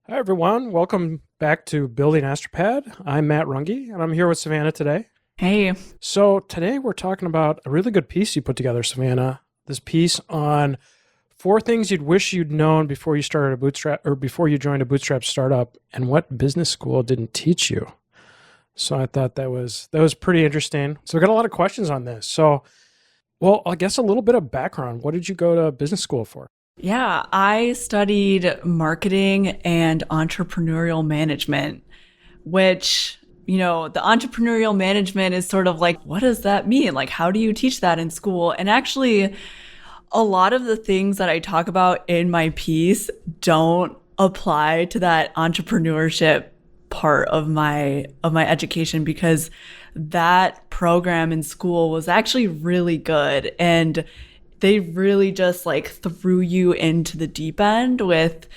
Hi, everyone. Welcome back to Building Astropad. I'm Matt Runge, and I'm here with Savannah today. Hey. So today we're talking about a really good piece you put together, Savannah. This piece on 4 things you'd wish you'd known before you started a bootstrap or before you joined a bootstrap startup, and what business school didn't teach you. So I thought that was pretty interesting. So we got a lot of questions on this. So, well, I guess a little bit of background. What did you go to business school for? Yeah, I studied marketing and entrepreneurial management, which, the entrepreneurial management is sort of like, what does that mean? Like, how do you teach that in school? And actually, a lot of the things that I talk about in my piece don't apply to that entrepreneurship part of my education because that program in school was actually really good, and they really just like threw you into the deep end with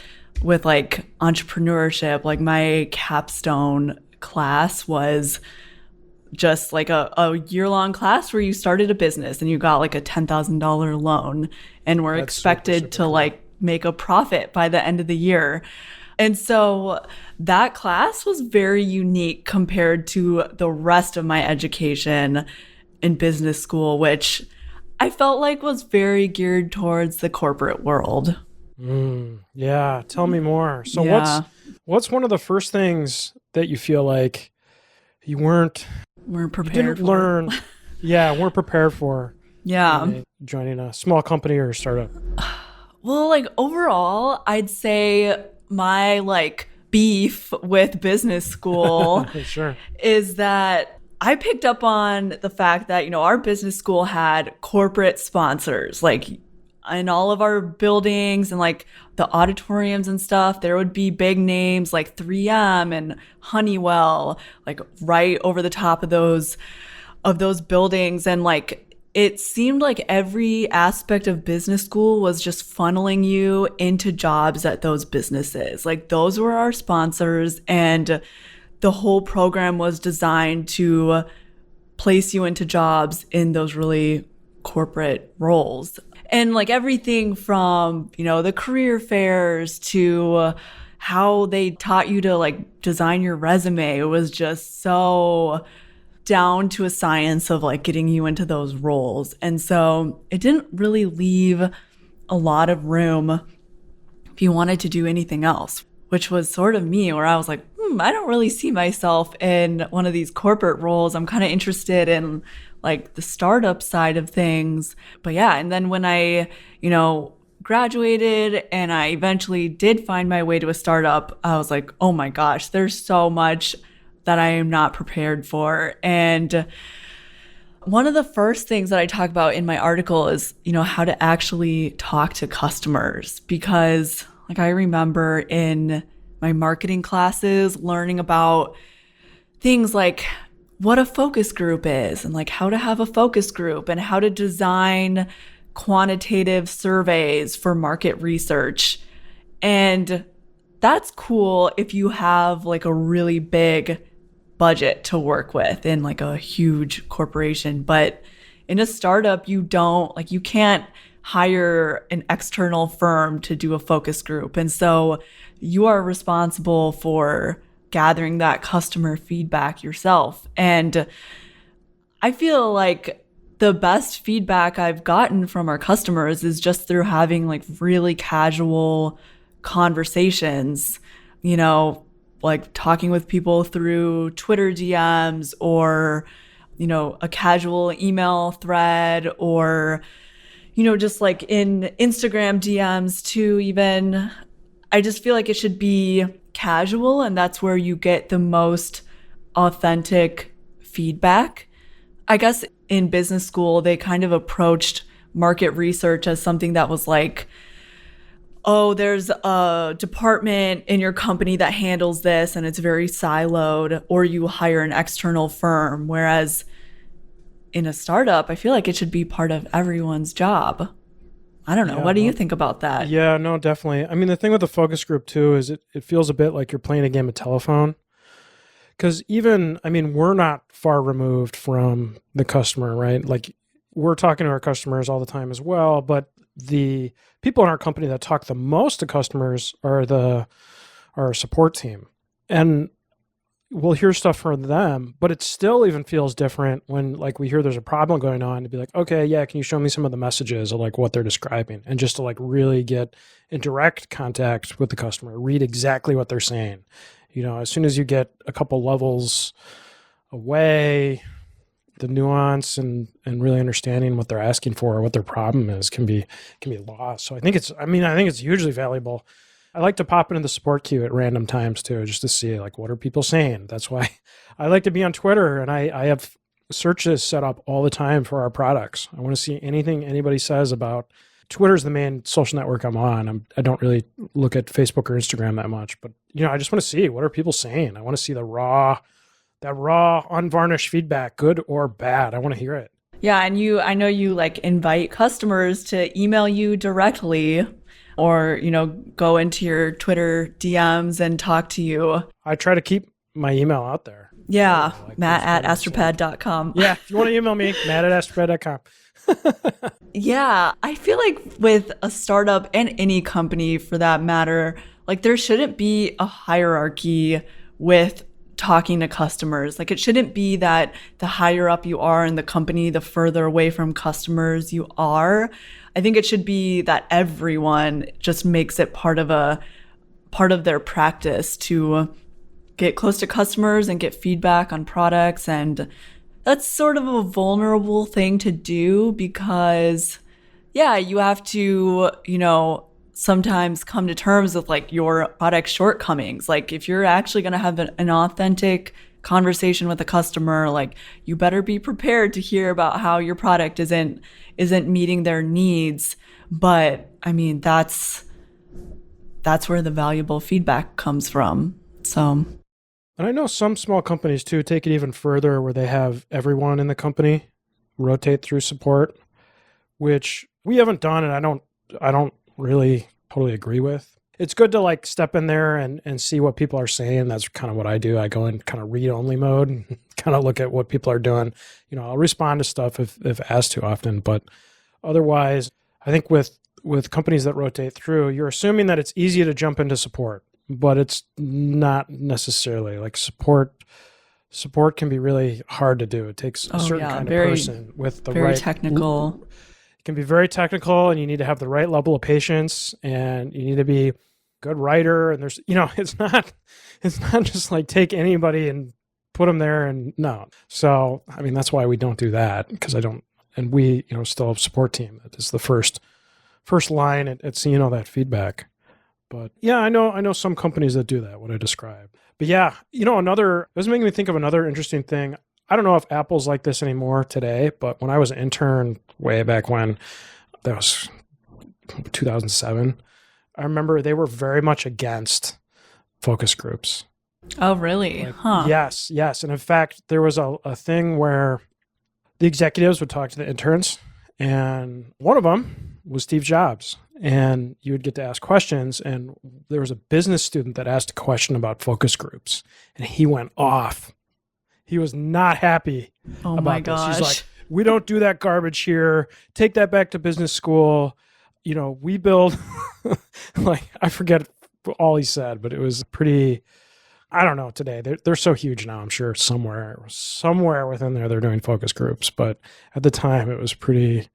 like entrepreneurship. Like my capstone class was just like a year-long class where you started a business and you got like a $10,000 loan and were That's super, expected super to cool. like make a profit by the end of the year. And so that class was very unique compared to the rest of my education in business school, which I felt like was very geared towards the corporate world. Yeah, tell me more. So what's Yeah, what's one of the first things that you feel like you weren't weren't you prepared didn't for. learn, yeah, weren't prepared for Yeah. joining a small company or a startup? Well, like overall, I'd say my like beef with business school Sure. is that I picked up on the fact that, our business school had corporate sponsors, like in all of our buildings and like the auditoriums and stuff, there would be big names like 3M and Honeywell, like right over the top of those buildings. And like it seemed like every aspect of business school was just funneling you into jobs at those businesses. Like those were our sponsors, and the whole program was designed to place you into jobs in those really corporate roles. And like everything from, the career fairs to how they taught you to like design your resume, it was just so down to a science of like getting you into those roles. And so it didn't really leave a lot of room if you wanted to do anything else, which was sort of me, where I was like, I don't really see myself in one of these corporate roles. I'm kind of interested in like the startup side of things. But yeah, and then when I, graduated and I eventually did find my way to a startup, I was like, oh my gosh, there's so much that I am not prepared for. And one of the first things that I talk about in my article is, how to actually talk to customers. Because like I remember in my marketing classes learning about things like what a focus group is and like how to have a focus group and how to design quantitative surveys for market research. And that's cool if you have like a really big budget to work with in like a huge corporation. But in a startup, you can't hire an external firm to do a focus group. And so you are responsible for gathering that customer feedback yourself. And I feel like the best feedback I've gotten from our customers is just through having like really casual conversations, like talking with people through Twitter DMs or, a casual email thread or, just like in Instagram DMs too, even. I just feel like it should be casual, and that's where you get the most authentic feedback. I guess in business school, they kind of approached market research as something that was like, oh, there's a department in your company that handles this and it's very siloed, or you hire an external firm. Whereas in a startup, I feel like it should be part of everyone's job. I don't know. Yeah, What do you no. think about that? Yeah, no, definitely. I mean, the thing with the focus group too is it feels a bit like you're playing a game of telephone. Because even, I mean, we're not far removed from the customer, right? Like we're talking to our customers all the time as well, but the people in our company that talk the most to customers are our support team. And we'll hear stuff from them, but it still even feels different when like we hear there's a problem going on to be like, okay, yeah, can you show me some of the messages of like what they're describing? And just to like really get in direct contact with the customer, read exactly what they're saying. As soon as you get a couple levels away, the nuance and really understanding what they're asking for or what their problem is can be lost. So I think it's hugely valuable. I like to pop into the support queue at random times too, just to see like what are people saying. That's why I like to be on Twitter, and I have searches set up all the time for our products. I want to see anything anybody says about. Twitter's the main social network I'm on. I don't really look at Facebook or Instagram that much, but I just want to see what are people saying. I want to see that raw, unvarnished feedback, good or bad. I want to hear it. Yeah, and I know you like invite customers to email you directly or, go into your Twitter DMs and talk to you. I try to keep my email out there. Yeah, Matt@astropad.com. Yeah, if you want to email me, Matt@astropad.com. Yeah, I feel like with a startup and any company for that matter, like there shouldn't be a hierarchy with talking to customers. Like it shouldn't be that the higher up you are in the company, the further away from customers you are. I think it should be that everyone just makes it part of their practice to get close to customers and get feedback on products. And that's sort of a vulnerable thing to do because, yeah, you have to, sometimes come to terms with like your product shortcomings. Like if you're actually going to have an authentic conversation with a customer, like you better be prepared to hear about how your product isn't meeting their needs. But I mean, that's where the valuable feedback comes from. So. And I know some small companies too take it even further where they have everyone in the company rotate through support, which we haven't done, and I don't really totally agree with. It's good to like step in there and see what people are saying. That's kind of what I do. I go in kind of read only mode and kind of look at what people are doing. I'll respond to stuff if asked too often, but otherwise, I think with companies that rotate through, you're assuming that it's easy to jump into support, but it's not necessarily. Like support can be really hard to do. It takes a certain kind of person with the very right technical. It can be very technical, and you need to have the right level of patience, and you need to be a good writer. And there's, it's not just like take anybody and put them there and no. So, I mean, that's why we don't do that, because and we, still have a support team. That is the first line at seeing all that feedback. But yeah, I know some companies that do that, what I described. But yeah, this is making me think of another interesting thing. I don't know if Apple's like this anymore today, but when I was an intern way back when, that was 2007, I remember they were very much against focus groups. Oh, really? Huh. Yes. And in fact, there was a thing where the executives would talk to the interns, and one of them was Steve Jobs. And you would get to ask questions. And there was a business student that asked a question about focus groups, and he went off. He was not happy about this. He's like, we don't do that garbage here. Take that back to business school. We build, like, I forget all he said, but it was pretty, I don't know today. They're so huge now. I'm sure somewhere within there, they're doing focus groups. But at the time it was pretty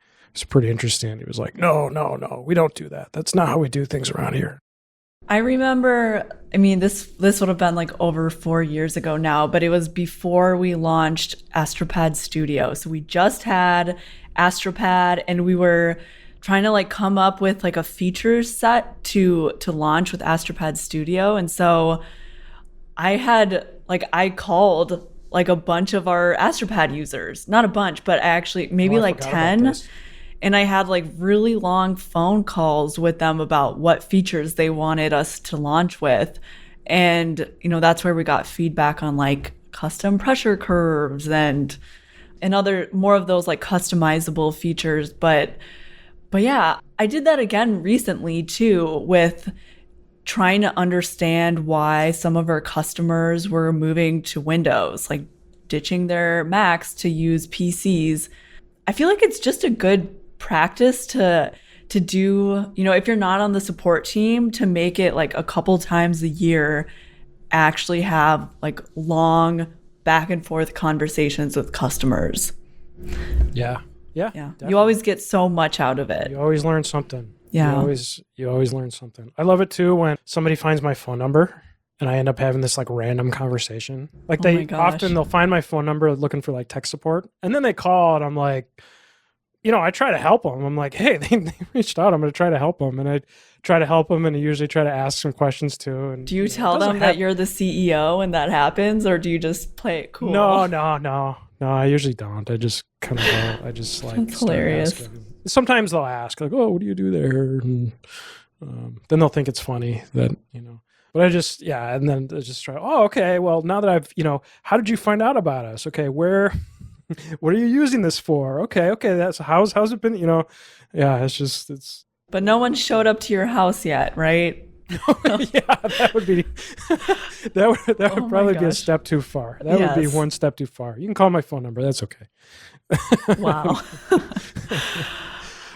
interesting. He was like, no, we don't do that. That's not how we do things around here. I remember, this would have been like over 4 years ago now, but it was before we launched Astropad Studio. So we just had Astropad, and we were trying to like come up with like a feature set to launch with Astropad Studio. And so I called like a bunch of our Astropad users, not a bunch, but actually maybe like 10. And I had like really long phone calls with them about what features they wanted us to launch with. And, that's where we got feedback on like custom pressure curves and other more of those like customizable features. But yeah, I did that again recently too, with trying to understand why some of our customers were moving to Windows, like ditching their Macs to use PCs. I feel like it's just a good practice to to do, if you're not on the support team, to make it like a couple times a year, actually have like long back and forth conversations with customers. Yeah. Yeah. Definitely. You always get so much out of it. You always learn something. Yeah. You always learn something. I love it too when somebody finds my phone number and I end up having this like random conversation. Like they'll find my phone number looking for like tech support, and then they call and I'm like, I try to help them. I'm like, hey, they reached out. I'm going to try to help them. And I try to help them, and I usually try to ask some questions too. And do you tell them that you're the CEO when that happens, or do you just play it cool? No, I usually don't. I just kind of go. I just like That's hilarious. Sometimes they'll ask like, oh, what do you do there? And then they'll think it's funny that, but I just, and then I just try, oh, okay, well, now that I've, how did you find out about us? Okay, what are you using this for? Okay, that's how's it been, it's. But no one showed up to your house yet, right? Yeah, that would be, that would probably be a step too far. That would be one step too far. You can call my phone number. That's okay. Wow.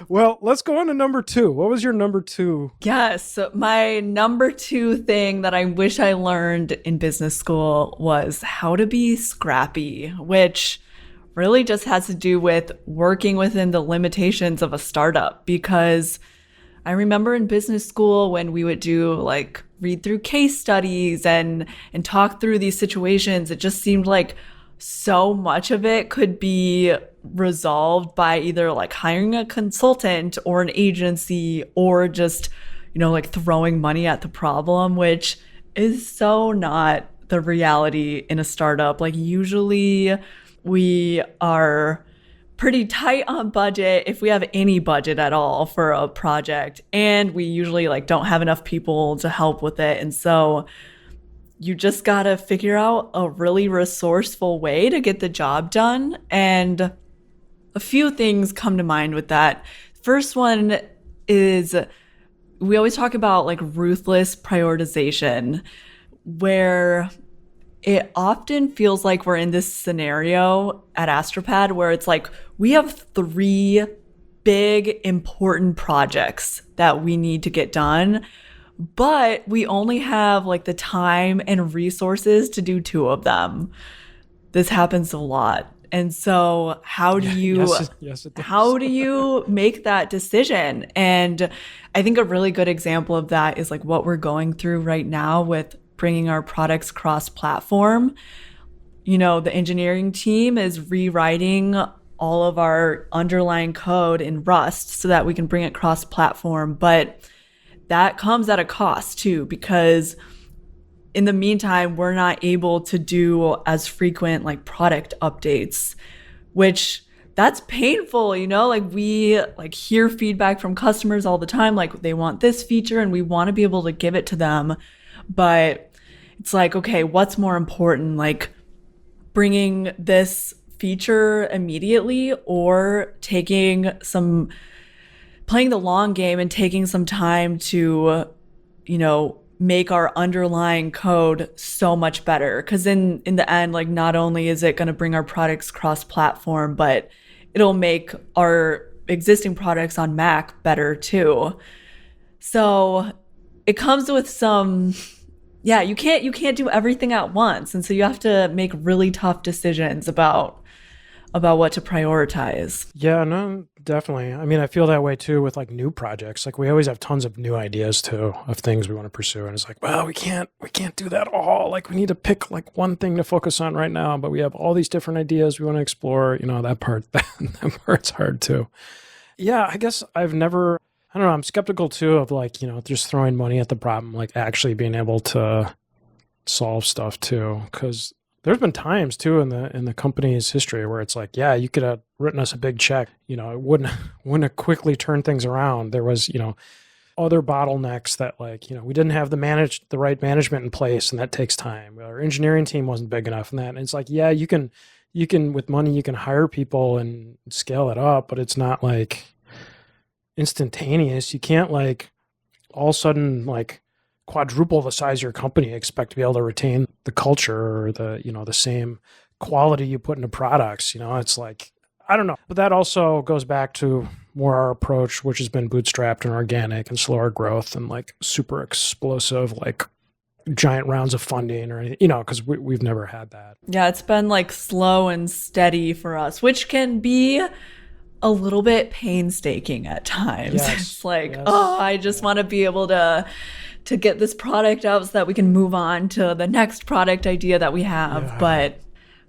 Well, let's go on to number 2. What was your number 2? Yes. So my number 2 thing that I wish I learned in business school was how to be scrappy, which really just has to do with working within the limitations of a startup. Because I remember in business school when we would do like read through case studies and talk through these situations, it just seemed like so much of it could be resolved by either like hiring a consultant or an agency, or just, like throwing money at the problem, which is so not the reality in a startup. Like usually we are pretty tight on budget, if we have any budget at all for a project, and we usually like don't have enough people to help with it. And so you just got to figure out a really resourceful way to get the job done. And a few things come to mind with that. First one is we always talk about like ruthless prioritization, where it often feels like we're in this scenario at Astropad where it's like we have 3 big important projects that we need to get done, but we only have like the time and resources to do 2 of them. This happens a lot. And so how do you how do you make that decision? And I think a really good example of that is like what we're going through right now with bringing our products cross-platform. The engineering team is rewriting all of our underlying code in Rust so that we can bring it cross-platform, but that comes at a cost too, because in the meantime, we're not able to do as frequent like product updates, which that's painful, like we like hear feedback from customers all the time, like they want this feature and we want to be able to give it to them. But it's like, okay, what's more important? Like bringing this feature immediately, or playing the long game and taking some time to, make our underlying code so much better. Because in the end, like not only is it going to bring our products cross-platform, but it'll make our existing products on Mac better too. So it comes with some, you can't do everything at once. And so you have to make really tough decisions about what to prioritize. Yeah, no, definitely. I mean, I feel that way too with like new projects. Like we always have tons of new ideas too of things we want to pursue. And it's like, well, we can't do that all. Like we need to pick like one thing to focus on right now, but we have all these different ideas we want to explore. That part's hard too. Yeah, I guess I don't know, I'm skeptical too of like, just throwing money at the problem, like actually being able to solve stuff too. Because there's been times too in the company's history where it's like, yeah, you could have written us a big check. It wouldn't have quickly turned things around. There was, other bottlenecks that like, we didn't have the right management in place, and that takes time. Our engineering team wasn't big enough, and that. And it's like, yeah, you can with money you can hire people and scale it up, but it's not like instantaneous. You can't like all of a sudden like quadruple the size of your company, expect to be able to retain the culture or the same quality you put into products. It's like, I don't know. But that also goes back to more our approach, which has been bootstrapped and organic and slower growth and like super explosive, like giant rounds of funding or anything, because we've never had that. Yeah, it's been like slow and steady for us, which can be a little bit painstaking at times. Yes, It's like, yes. I just want to be able to get this product out so that we can move on to the next product idea that we have. Yeah.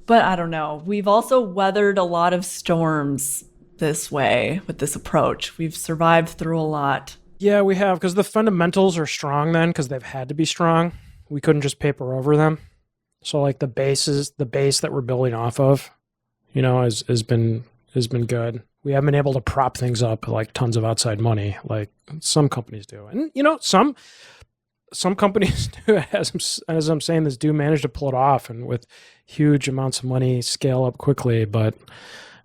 But I don't know. We've also weathered a lot of storms this way with this approach. We've survived through a lot. Yeah, we have, because the fundamentals are strong then, because they've had to be strong. We couldn't just paper over them. So like the base that we're building off of, has been good. We haven't been able to prop things up like tons of outside money, like some companies do. And some companies do, as I'm saying this, do manage to pull it off and with huge amounts of money scale up quickly. But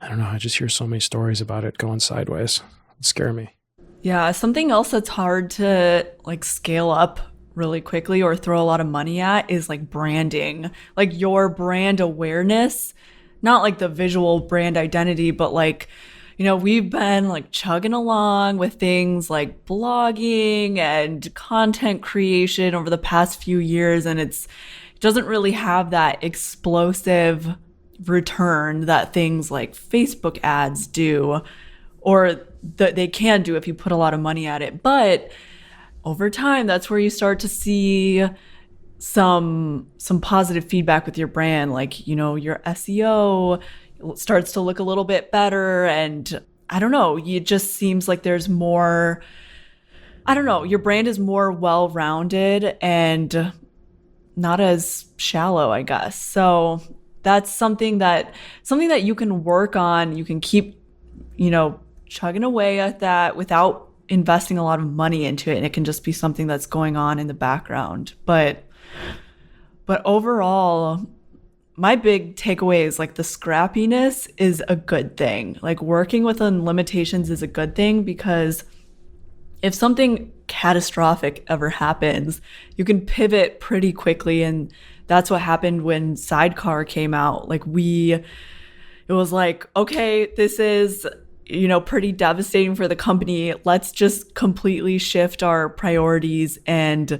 I don't know, I just hear so many stories about it going sideways. It scares me. Yeah, something else that's hard to like scale up really quickly or throw a lot of money at is like branding, like your brand awareness, not like the visual brand identity, but like, we've been like chugging along with things like blogging and content creation over the past few years. And it doesn't really have that explosive return that things like Facebook ads do, or that they can do if you put a lot of money at it. But over time, that's where you start to see some positive feedback with your brand, like, your SEO starts to look a little bit better. And I don't know, it just seems like there's more, I don't know, your brand is more well-rounded and not as shallow, I guess. So that's something that you can work on. You can keep, chugging away at that without investing a lot of money into it. And it can just be something that's going on in the background. But overall, my big takeaway is like the scrappiness is a good thing. Like working within limitations is a good thing, because if something catastrophic ever happens, you can pivot pretty quickly. And that's what happened when Sidecar came out. Like it was like, okay, this is, pretty devastating for the company. Let's just completely shift our priorities and,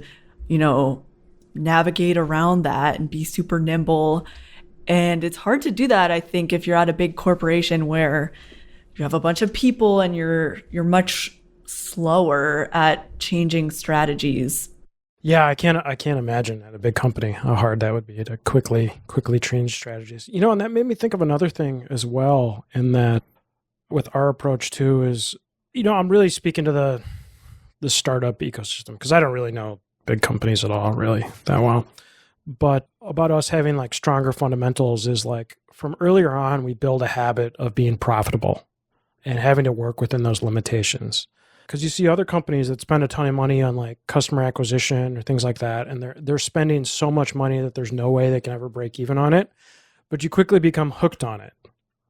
navigate around that and be super nimble. And it's hard to do that, I think, if you're at a big corporation where you have a bunch of people and you're much slower at changing strategies. Yeah, I can't imagine at a big company how hard that would be to quickly change strategies. And that made me think of another thing as well, in that with our approach too is, I'm really speaking to the startup ecosystem, because I don't really know big companies at all really that well. But about us having like stronger fundamentals is like from earlier on, we build a habit of being profitable and having to work within those limitations. Because you see other companies that spend a ton of money on like customer acquisition or things like that, and they're spending so much money that there's no way they can ever break even on it. But you quickly become hooked on it,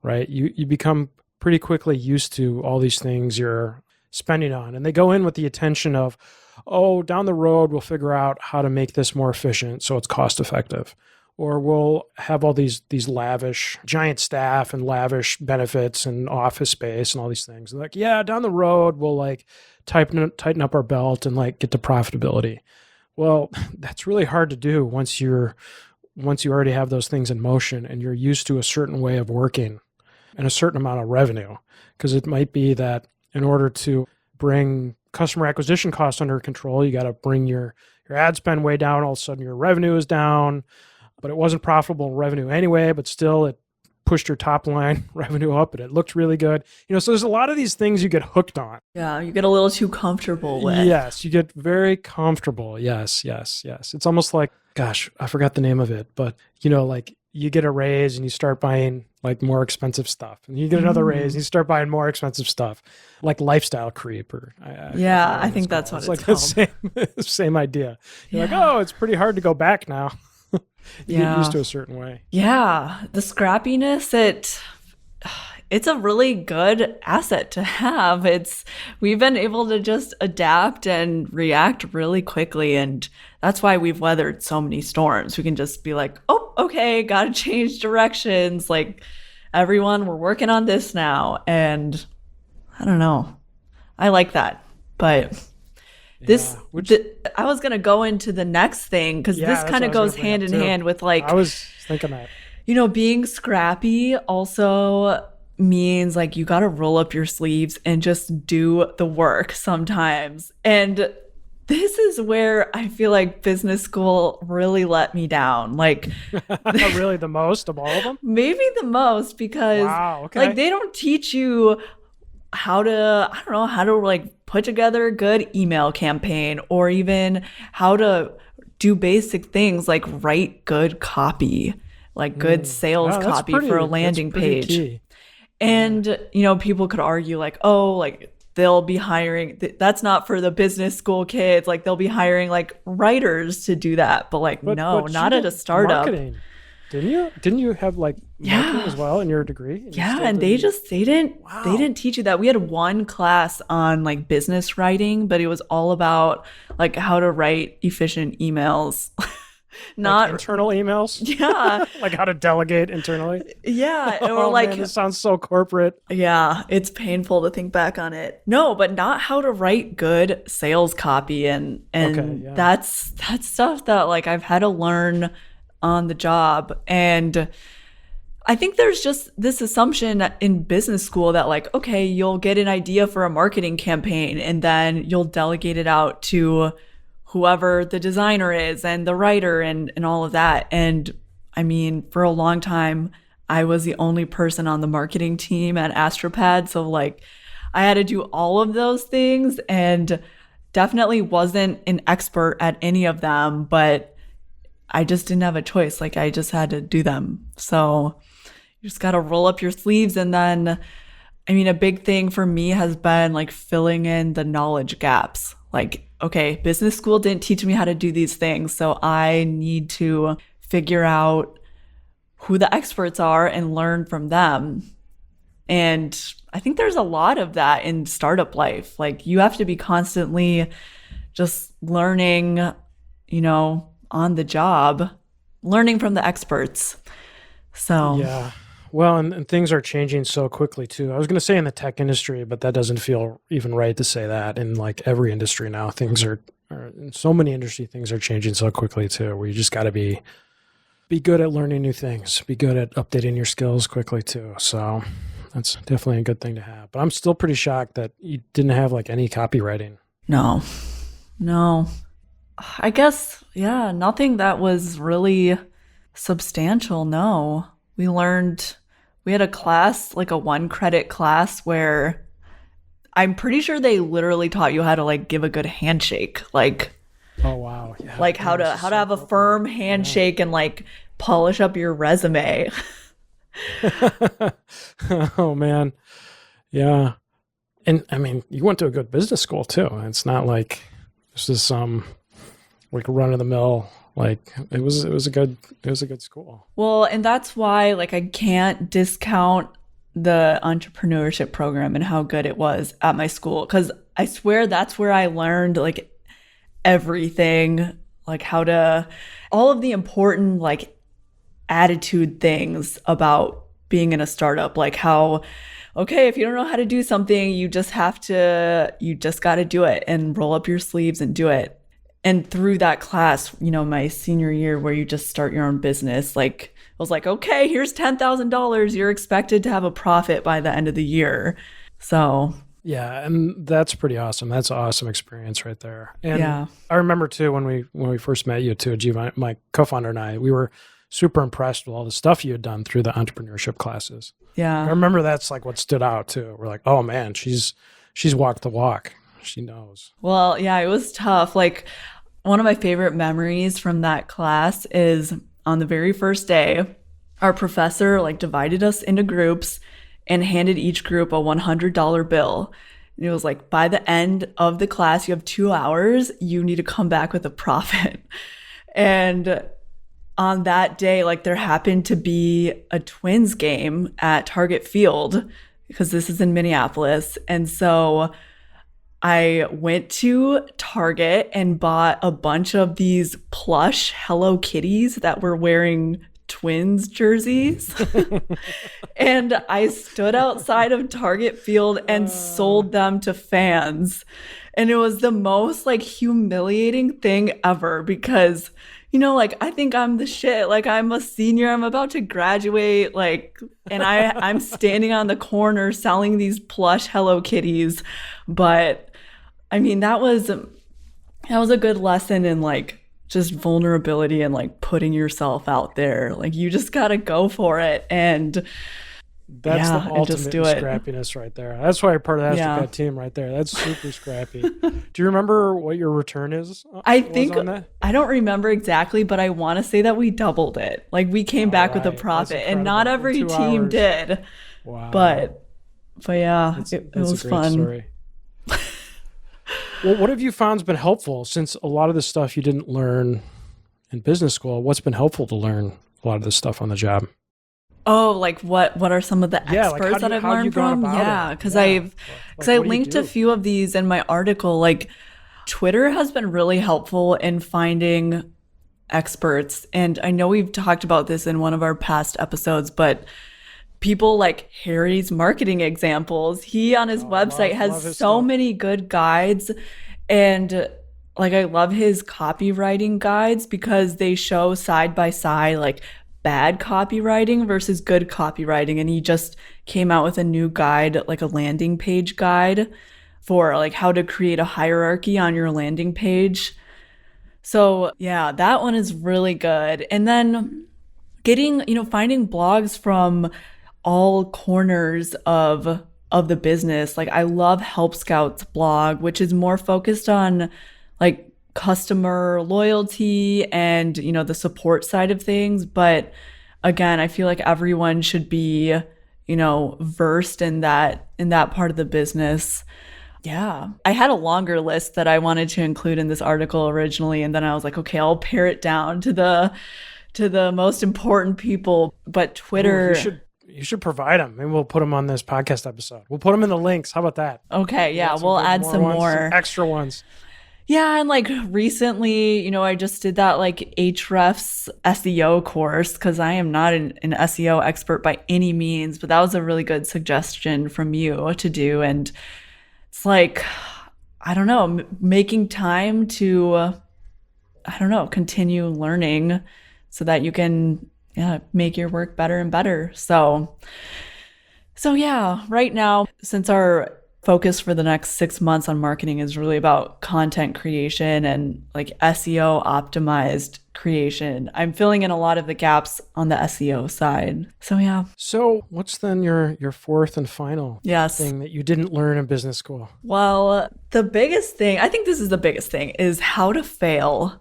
right? You become pretty quickly used to all these things you're spending on, and they go in with the intention of, oh, down the road, we'll figure out how to make this more efficient so it's cost effective. Or we'll have all these lavish giant staff and lavish benefits and office space and all these things. And like, yeah, down the road, we'll like tighten up our belt and like get to profitability. Well, that's really hard to do once you already have those things in motion and you're used to a certain way of working and a certain amount of revenue. Because it might be that in order to bring customer acquisition costs under control, you got to bring your ad spend way down. All of a sudden your revenue is down, but it wasn't profitable revenue anyway, but still it pushed your top line revenue up and it looked really good. So there's a lot of these things you get hooked on. Yeah, you get a little too comfortable with. Yes, you get very comfortable. Yes. It's almost like, gosh, I forgot the name of it, but like you get a raise and you start buying like more expensive stuff, and you get another raise and you start buying more expensive stuff, like lifestyle creep. Or I think that's what it's like called. The same idea. You're like, oh, it's pretty hard to go back now. You get used to a certain way. Yeah, the scrappiness, it's a really good asset to have. We've been able to just adapt and react really quickly, and that's why we've weathered so many storms. We can just be like, oh, okay, gotta change directions. Like, everyone, we're working on this now. And I don't know. I like that. But I was going to go into the next thing because this kind of goes hand in hand with like, I was thinking that. Being scrappy also means like you got to roll up your sleeves and just do the work sometimes. And this is where I feel like business school really let me down. Like really the most of all of them? Maybe the most because like they don't teach you how to like put together a good email campaign or even how to do basic things like write good copy, like good sales copy for a landing page. Key. And, people could argue like, oh, like they'll be hiring, that's not for the business school kids. Like they'll be hiring like writers to do that. But like, no, not at a startup. Marketing. Didn't you have like marketing as well in your degree? And they didn't teach you that. We had one class on like business writing, but it was all about like how to write efficient emails. Not like internal emails. Yeah. Like how to delegate internally. Yeah. Or like, man, this sounds so corporate. Yeah. It's painful to think back on it. No, but not how to write good sales copy. And that's stuff that like I've had to learn on the job. And I think there's just this assumption in business school that like, okay, you'll get an idea for a marketing campaign and then you'll delegate it out to whoever the designer is and the writer and all of that. And I mean, for a long time, I was the only person on the marketing team at Astropad. So like I had to do all of those things and definitely wasn't an expert at any of them, but I just didn't have a choice. Like I just had to do them. So you just got to roll up your sleeves. And then, I mean, a big thing for me has been like filling in the knowledge gaps. Like, okay, business school didn't teach me how to do these things. So I need to figure out who the experts are and learn from them. And I think there's a lot of that in startup life. Like you have to be constantly just learning, on the job, learning from the experts. So yeah. Well, and things are changing so quickly too. I was going to say in the tech industry, but that doesn't feel even right to say that. In like every industry now, things are in so many industry things are changing so quickly too. Where you just got to be good at learning new things, be good at updating your skills quickly too. So that's definitely a good thing to have. But I'm still pretty shocked that you didn't have like any copywriting. No. I guess, nothing that was really substantial. No, we had a class, like a 1-credit class where I'm pretty sure they literally taught you how to like give a good handshake. Like, oh wow. Yeah. Like how to have a firm handshake and like polish up your resume. Oh man. Yeah. And I mean, you went to a good business school too. It's not like this is some like run of the mill. Like it was a good school. Well, and that's why like I can't discount the entrepreneurship program and how good it was at my school. Cause I swear that's where I learned like everything, like all of the important like attitude things about being in a startup, like how, okay, if you don't know how to do something, you just got to do it and roll up your sleeves and do it. And through that class, my senior year where you just start your own business, like I was like, okay, here's $10,000. You're expected to have a profit by the end of the year. So yeah, and that's pretty awesome. That's an awesome experience right there. And yeah. I remember too when we first met you too, G, my co-founder and I, we were super impressed with all the stuff you had done through the entrepreneurship classes. Yeah, I remember that's like what stood out too. We're like, oh man, she's walked the walk. She knows. Well, yeah, it was tough. Like one of my favorite memories from that class is on the very first day, our professor like divided us into groups and handed each group a $100 bill. And it was like, by the end of the class, you have 2 hours, you need to come back with a profit. And on that day, like there happened to be a Twins game at Target Field because this is in Minneapolis. And so I went to Target and bought a bunch of these plush Hello Kitties that were wearing Twins jerseys. And I stood outside of Target Field and sold them to fans. And it was the most like humiliating thing ever because, you know, like I think I'm the shit. Like I'm a senior, I'm about to graduate, like, and I'm standing on the corner selling these plush Hello Kitties. But I mean, that was a good lesson in like just vulnerability and like putting yourself out there. Like you just gotta go for it. And that's the ultimate scrappiness right there. That's why you're part of the Astropad team right there. That's super scrappy. Do you remember what your return is? I don't remember exactly, but I want to say that we doubled it. Like we came back with a profit, and not every team did. Wow. But yeah, it was fun. Story. Well, what have you found has been helpful since a lot of the stuff you didn't learn in business school? What's been helpful to learn a lot of this stuff on the job? Oh, like what are some of the experts that I've learned from? Yeah, because I linked a few of these in my article. Like Twitter has been really helpful in finding experts. And I know we've talked about this in one of our past episodes, but people like Harry's marketing examples, he on his website has so many good guides. And like I love his copywriting guides because they show side by side like bad copywriting versus good copywriting. And he just came out with a new guide, like a landing page guide for like how to create a hierarchy on your landing page. So yeah, that one is really good. And then finding blogs from all corners of the business. Like I love Help Scout's blog, which is more focused on like customer loyalty and, you know, the support side of things. But again, I feel like everyone should be, you know, versed in that part of the business. Yeah. I had a longer list that I wanted to include in this article originally. And then I was like, okay, I'll pare it down to the most important people. But Twitter... You should provide them. Maybe we'll put them on this podcast episode. We'll put them in the links. How about that? Okay. Yeah. We'll add some more extra ones. Yeah. And like recently, you know, I just did that like Ahrefs SEO course because I am not an SEO expert by any means, but that was a really good suggestion from you to do. And it's like, I don't know, making time to, continue learning so that you can make your work better and better. So yeah, right now, since our focus for the next 6 months on marketing is really about content creation and like SEO optimized creation, I'm filling in a lot of the gaps on the SEO side. So yeah. So what's then your fourth and final thing that you didn't learn in business school? Well, the biggest thing, I think this is the biggest thing, is how to fail.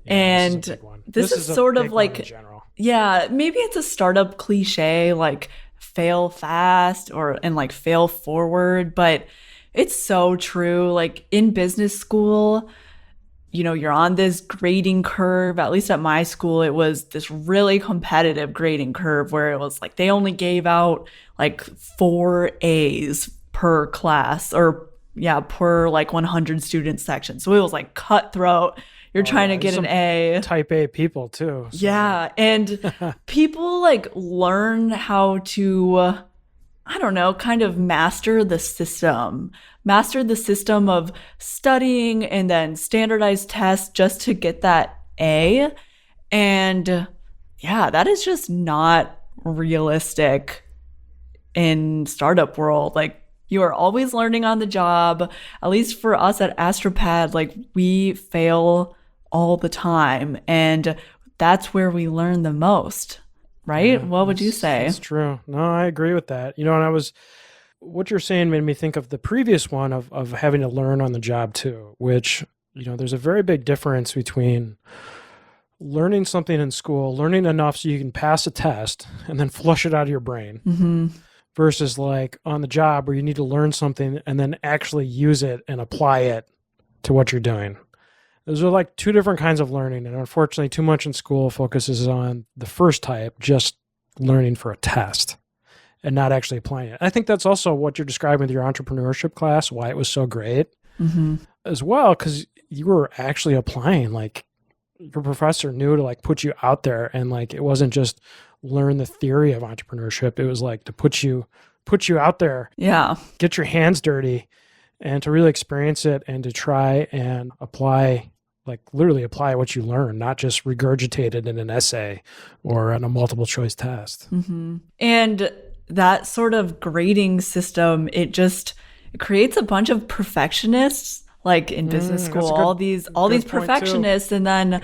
And this is sort of like, yeah, maybe it's a startup cliche, like fail fast and like fail forward, but it's so true. Like in business school, you know, you're on this grading curve. At least at my school, it was this really competitive grading curve where it was like they only gave out like 4 A's per class or per like 100 student section. So it was like cutthroat. You're trying to get an A. Type A people too. So. Yeah. And people like learn how to, kind of master the system of studying and then standardized tests just to get that A. And yeah, that is just not realistic in startup world. Like you are always learning on the job. At least for us at Astropad, like we fail all the time. And that's where we learn the most, right? Yeah, what would you say? That's true. No, I agree with that. You know, and what you're saying made me think of the previous one of having to learn on the job too, which, you know, there's a very big difference between learning something in school, learning enough so you can pass a test and then flush it out of your brain versus like on the job where you need to learn something and then actually use it and apply it to what you're doing. Those are like two different kinds of learning. And unfortunately, too much in school focuses on the first type, just learning for a test and not actually applying it. I think that's also what you're describing with your entrepreneurship class, why it was so great as well, because you were actually applying like your professor knew to like put you out there, and like it wasn't just learn the theory of entrepreneurship. It was like to put you out there, get your hands dirty, and to really experience it and to try and apply, like literally apply what you learn, not just regurgitate it in an essay or on a multiple choice test. Mm-hmm. And that sort of grading system, it creates a bunch of perfectionists, like in business school, all these perfectionists. And then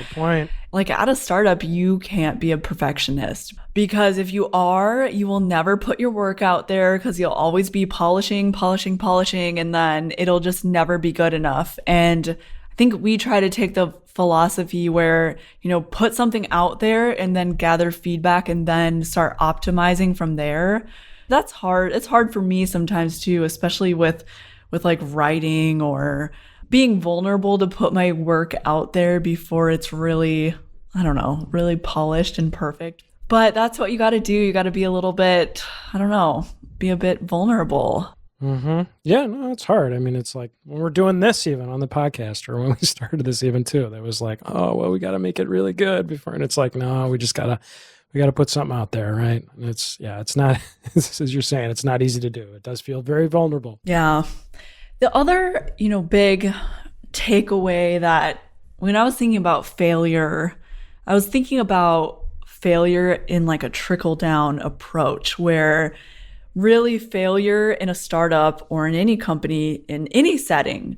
like at a startup, you can't be a perfectionist, because if you are, you will never put your work out there, because you'll always be polishing, and then it'll just never be good enough. And I think we try to take the philosophy where, put something out there and then gather feedback and then start optimizing from there. That's hard. It's hard for me sometimes too, especially with like writing or being vulnerable to put my work out there before it's really, really polished and perfect. But that's what you got to do. You got to be a little bit, be a bit vulnerable. Mm-hmm. Yeah, no, it's hard. I mean, it's like when we're doing this even on the podcast, or when we started this even too, that was like, oh, well, we got to make it really good before. And it's like, no, we got to put something out there. Right. And it's not, as you're saying, it's not easy to do. It does feel very vulnerable. Yeah. The other, big takeaway that when I was thinking about failure, I was thinking about failure in like a trickle down approach, where really failure in a startup or in any company, in any setting,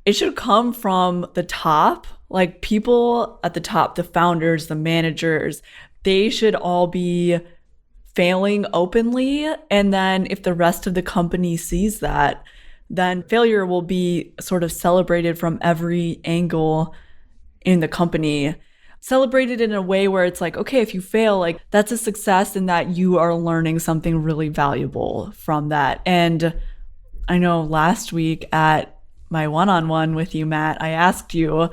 it should come from the top. Like people at the top, the founders, the managers, they should all be failing openly. And then if the rest of the company sees that, then failure will be sort of celebrated from every angle in the company. Celebrated in a way where it's like, okay, if you fail, like that's a success and that you are learning something really valuable from that. And I know last week at my one-on-one with you, Matt, I asked you,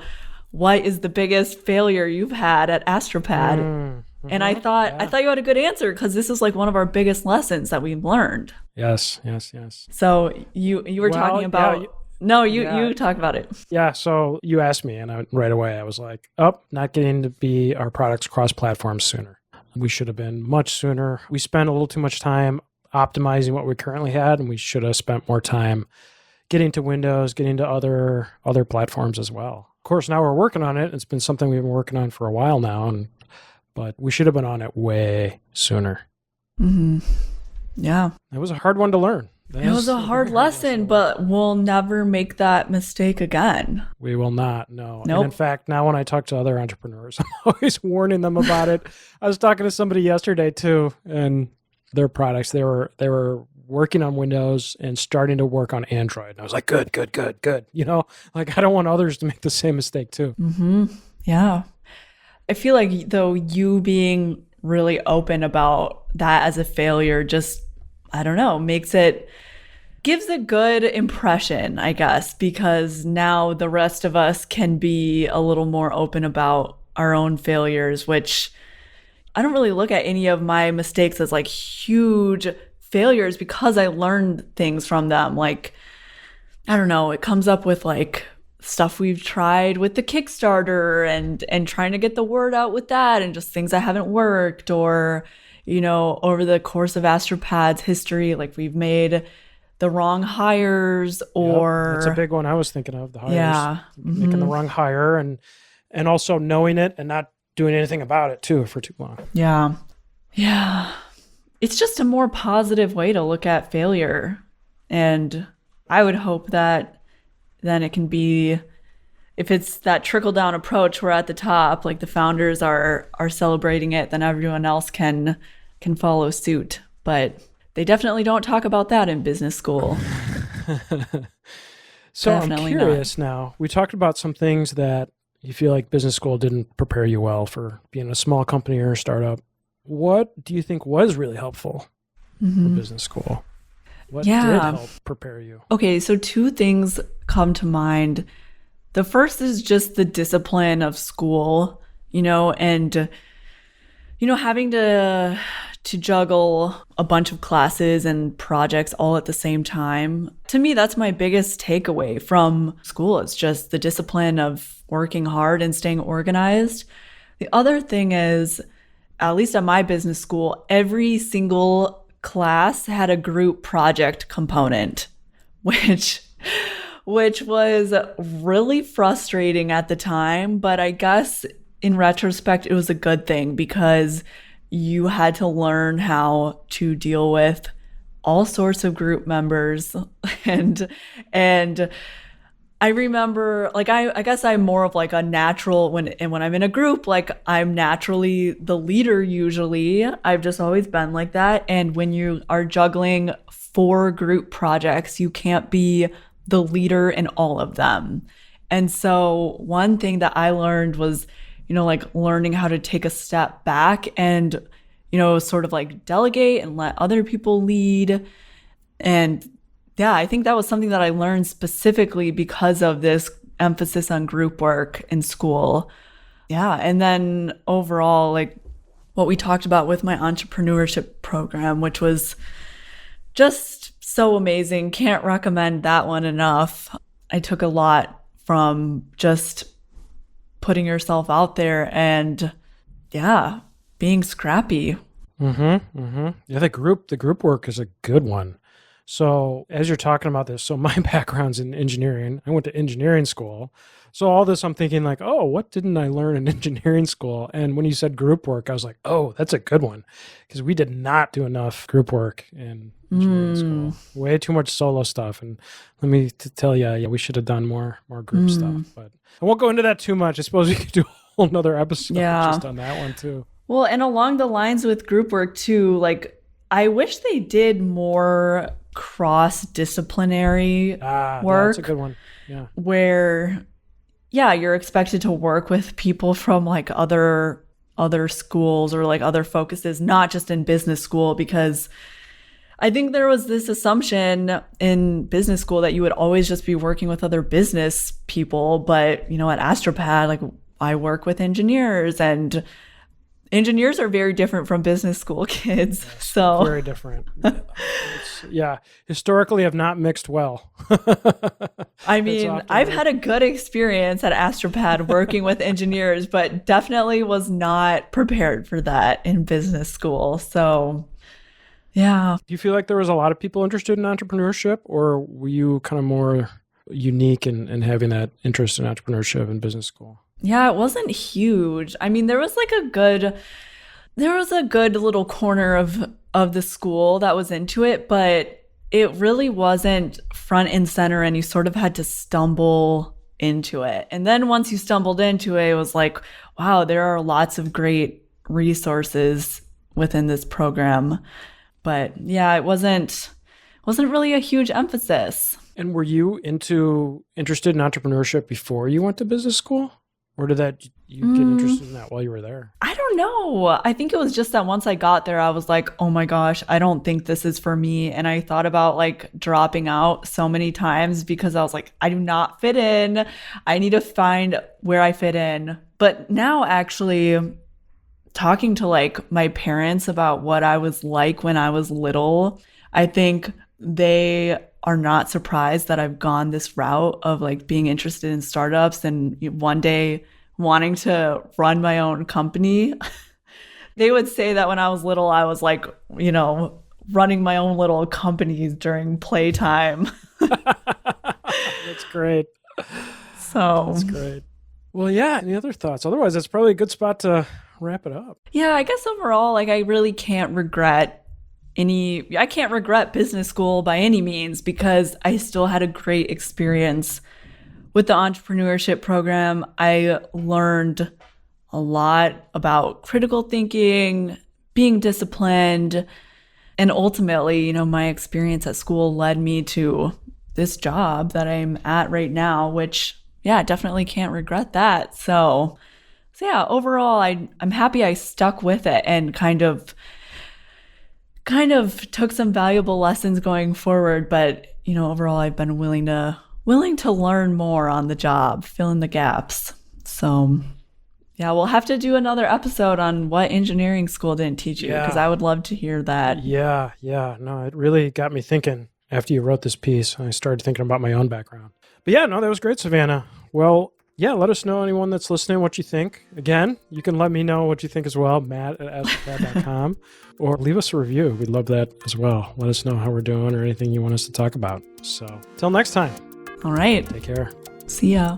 what is the biggest failure you've had at Astropad? Mm-hmm. And I thought you had a good answer, because this is like one of our biggest lessons that we've learned. Yes. So you were talking about, you talk about it. Yeah. So you asked me, and right away I was like, not getting to be our products cross-platform sooner. We should have been much sooner. We spent a little too much time optimizing what we currently had, and we should have spent more time getting to Windows, getting to other platforms as well. Of course, now we're working on it. It's been something we've been working on for a while now, but we should have been on it way sooner. Mm-hmm. Yeah. It was a hard one to learn. It was a hard lesson, but we'll never make that mistake again. We will not, no. Nope. And in fact, now when I talk to other entrepreneurs, I'm always warning them about it. I was talking to somebody yesterday too, and their products, they were working on Windows and starting to work on Android. And I was like, good. Like I don't want others to make the same mistake too. Mm-hmm. Yeah. I feel like though you being really open about that as a failure just, gives a good impression, I guess, because now the rest of us can be a little more open about our own failures, which I don't really look at any of my mistakes as like huge failures, because I learned things from them. Like, it comes up with like stuff we've tried with the Kickstarter and trying to get the word out with that, and just things that haven't worked, or, over the course of Astropad's history, like we've made the wrong hires, or that's a big one I was thinking of, the hires. Yeah. Making the wrong hire and also knowing it and not doing anything about it too for too long. Yeah. Yeah. It's just a more positive way to look at failure. And I would hope that then it can be, if it's that trickle down approach where at the top, like the founders are celebrating it, then everyone else can follow suit. But they definitely don't talk about that in business school. So definitely I'm curious now. We talked about some things that you feel like business school didn't prepare you well for being a small company or a startup. What do you think was really helpful for business school? What did help prepare you? Okay, so two things come to mind. The first is just the discipline of school, and having to to juggle a bunch of classes and projects all at the same time. To me, that's my biggest takeaway from school. It's just the discipline of working hard and staying organized. The other thing is, at least at my business school, every single class had a group project component, which was really frustrating at the time. But I guess in retrospect, it was a good thing because you had to learn how to deal with all sorts of group members. And I remember, like, I guess I'm more of like a natural when I'm in a group, like I'm naturally the leader usually. I've just always been like that. And when you are juggling 4 group projects, you can't be the leader in all of them. And so one thing that I learned was, like learning how to take a step back and, sort of like delegate and let other people lead. And yeah, I think that was something that I learned specifically because of this emphasis on group work in school. Yeah. And then overall, like what we talked about with my entrepreneurship program, which was just so amazing. Can't recommend that one enough. I took a lot from just putting yourself out there and being scrappy. Yeah, the group work is a good one. So as you're talking about this, so my background's in engineering. I went to engineering school. So all this, I'm thinking like, oh, what didn't I learn in engineering school? And when you said group work, I was like, oh, that's a good one. Because we did not do enough group work in engineering school. Way too much solo stuff. And let me tell you, we should have done more group stuff. But I won't go into that too much. I suppose we could do a whole nother episode just on that one too. Well, and along the lines with group work too, like I wish they did more cross-disciplinary work. That's a good one. Yeah. Where, you're expected to work with people from like other schools or like other focuses, not just in business school, because I think there was this assumption in business school that you would always just be working with other business people. But, at Astropad, like I work with engineers, and engineers are very different from business school kids. Yes, so very different. Historically have not mixed well. I mean, I've had a good experience at Astropad working with engineers, but definitely was not prepared for that in business school. So yeah. Do you feel like there was a lot of people interested in entrepreneurship, or were you kind of more unique in having that interest in entrepreneurship in business school? Yeah, it wasn't huge. I mean, there was a good little corner of the school that was into it, but it really wasn't front and center, and you sort of had to stumble into it. And then once you stumbled into it, it was like, wow, there are lots of great resources within this program. But yeah, it wasn't really a huge emphasis. And were you interested in entrepreneurship before you went to business school? Or did you get interested in that while you were there? I don't know. I think it was just that once I got there, I was like, oh my gosh, I don't think this is for me. And I thought about like dropping out so many times because I was like, I do not fit in. I need to find where I fit in. But now actually talking to like my parents about what I was like when I was little, I think they are not surprised that I've gone this route of like being interested in startups and one day wanting to run my own company. They would say that when I was little, I was like, running my own little companies during playtime. That's great. That's great. Well, yeah. Any other thoughts? Otherwise, that's probably a good spot to wrap it up. Yeah, I guess overall, like I really can't regret business school by any means, because I still had a great experience with the entrepreneurship program. I learned a lot about critical thinking, being disciplined, and ultimately, my experience at school led me to this job that I'm at right now, which, definitely can't regret that. So yeah, overall, I'm happy I stuck with it and kind of took some valuable lessons going forward, but overall I've been willing to learn more on the job, fill in the gaps. So Yeah, we'll have to do another episode on what engineering school didn't teach you, because I would love to hear that. Yeah. No, it really got me thinking after you wrote this piece. I started thinking about my own background. But yeah, no, that was great, Savannah. Well, yeah, let us know, anyone that's listening, what you think. Again, you can let me know what you think as well, matt@astropad.com, or leave us a review. We'd love that as well. Let us know how we're doing or anything you want us to talk about. So, till next time. All right. Take care. See ya.